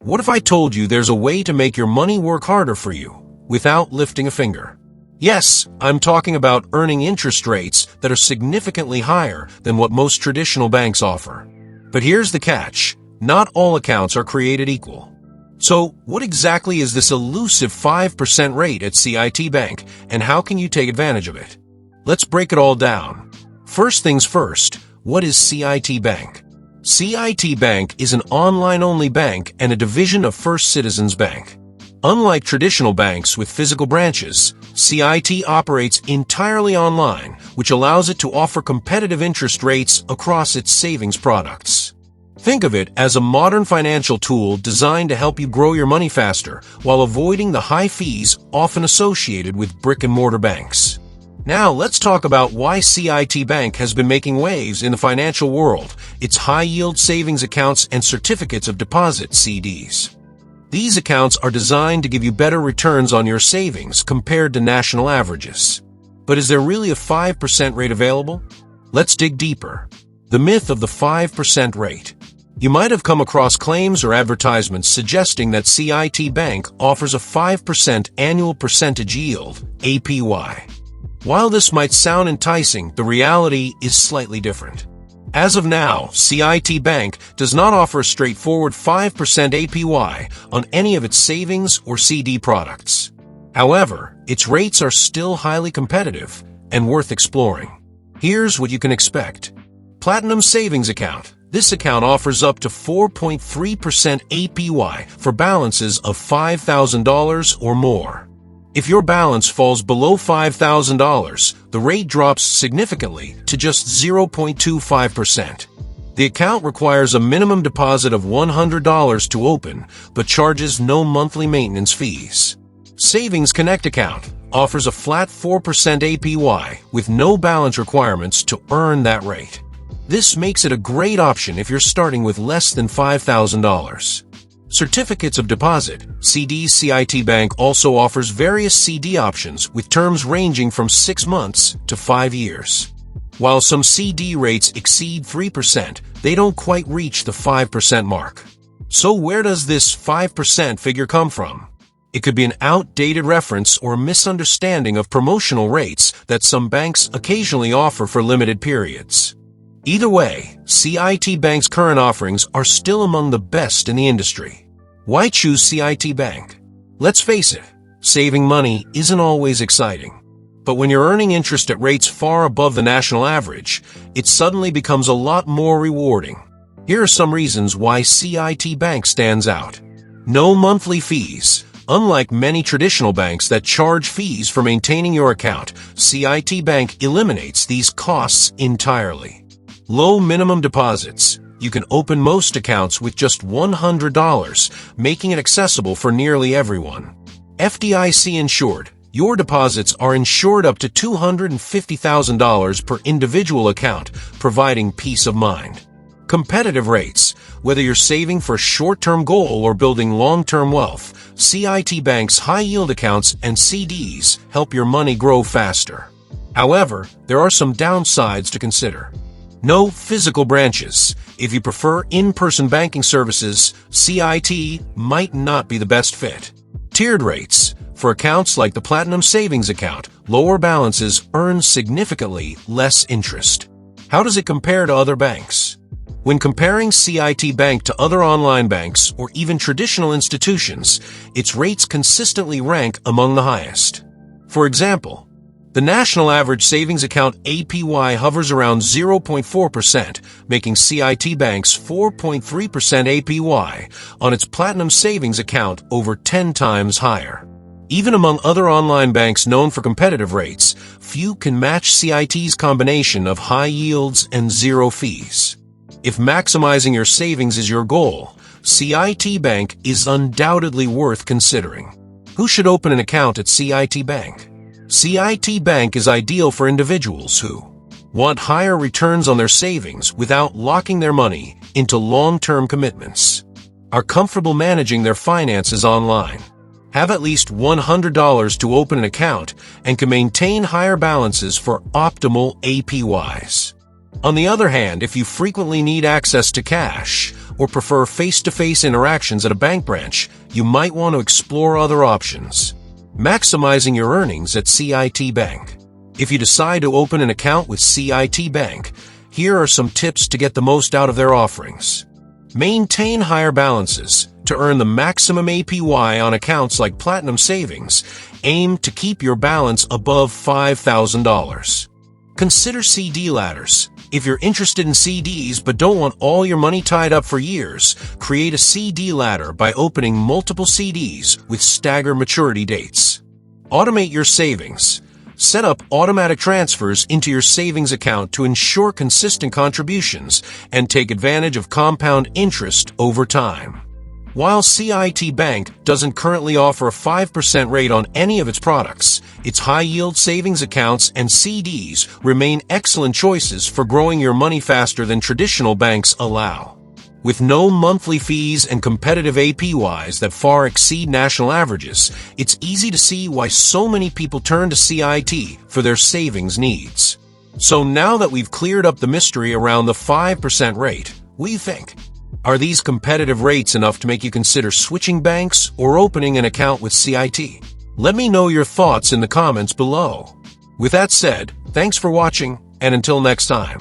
What if I told you there's a way to make your money work harder for you without lifting a finger? Yes, I'm talking about earning interest rates that are significantly higher than what most traditional banks offer. But here's the catch. Not all accounts are created equal. So, what exactly is this elusive 5% rate at CIT Bank, and how can you take advantage of it? Let's break it all down. First things first, what is CIT Bank? CIT Bank is an online-only bank and a division of First Citizens Bank. Unlike traditional banks with physical branches, CIT operates entirely online, which allows it to offer competitive interest rates across its savings products. Think of it as a modern financial tool designed to help you grow your money faster while avoiding the high fees often associated with brick-and-mortar banks. Now, let's talk about why CIT Bank has been making waves in the financial world, its high-yield savings accounts and certificates of deposit (CDs). These accounts are designed to give you better returns on your savings compared to national averages. But is there really a 5% rate available? Let's dig deeper. The myth of the 5% rate. You might have come across claims or advertisements suggesting that CIT Bank offers a 5% annual percentage yield, APY. While this might sound enticing, the reality is slightly different. As of now, CIT Bank does not offer a straightforward 5% APY on any of its savings or CD products. However, its rates are still highly competitive and worth exploring. Here's what you can expect. Platinum Savings Account. This account offers up to 4.3% APY for balances of $5,000 or more. If your balance falls below $5,000, the rate drops significantly to just 0.25%. The account requires a minimum deposit of $100 to open, but charges no monthly maintenance fees. Savings Connect Account offers a flat 4% APY with no balance requirements to earn that rate. This makes it a great option if you're starting with less than $5,000. Certificates of Deposit, CDs. CIT Bank also offers various CD options with terms ranging from 6 months to 5 years. While some CD rates exceed 3%, they don't quite reach the 5% mark. So where does this 5% figure come from? It could be an outdated reference or a misunderstanding of promotional rates that some banks occasionally offer for limited periods. Either way, CIT Bank's current offerings are still among the best in the industry. Why choose CIT Bank? Let's face it, saving money isn't always exciting. But when you're earning interest at rates far above the national average, it suddenly becomes a lot more rewarding. Here are some reasons why CIT Bank stands out. No monthly fees. Unlike many traditional banks that charge fees for maintaining your account, CIT Bank eliminates these costs entirely. Low minimum deposits. You can open most accounts with just $100, making it accessible for nearly everyone. FDIC insured. Your deposits are insured up to $250,000 per individual account, providing peace of mind. Competitive rates. Whether you're saving for a short-term goal or building long-term wealth, CIT Bank's high-yield accounts and CDs help your money grow faster. However, there are some downsides to consider. No physical branches. If you prefer in-person banking services, CIT might not be the best fit. Tiered rates. For accounts like the Platinum Savings Account, lower balances earn significantly less interest. How does it compare to other banks? When comparing CIT Bank to other online banks or even traditional institutions, its rates consistently rank among the highest. For example, the national average savings account APY hovers around 0.4%, making CIT Bank's 4.3% APY on its Platinum Savings Account over 10 times higher. Even among other online banks known for competitive rates, few can match CIT's combination of high yields and zero fees. If maximizing your savings is your goal, CIT Bank is undoubtedly worth considering. Who should open an account at CIT Bank? CIT Bank is ideal for individuals who want higher returns on their savings without locking their money into long-term commitments, are comfortable managing their finances online, have at least $100 to open an account, and can maintain higher balances for optimal APYs. On the other hand, if you frequently need access to cash or prefer face-to-face interactions at a bank branch, you might want to explore other options. Maximizing your earnings at CIT Bank. If you decide to open an account with CIT Bank, here are some tips to get the most out of their offerings. Maintain higher balances. To earn the maximum APY on accounts like Platinum Savings, aim to keep your balance above $5,000. Consider CD ladders. If you're interested in CDs but don't want all your money tied up for years, create a CD ladder by opening multiple CDs with staggered maturity dates. Automate your savings. Set up automatic transfers into your savings account to ensure consistent contributions and take advantage of compound interest over time. While CIT Bank doesn't currently offer a 5% rate on any of its products, its high-yield savings accounts and CDs remain excellent choices for growing your money faster than traditional banks allow. With no monthly fees and competitive APYs that far exceed national averages, it's easy to see why so many people turn to CIT for their savings needs. So now that we've cleared up the mystery around the 5% rate, what do you think? Are these competitive rates enough to make you consider switching banks or opening an account with CIT? Let me know your thoughts in the comments below. With that said, thanks for watching, and until next time.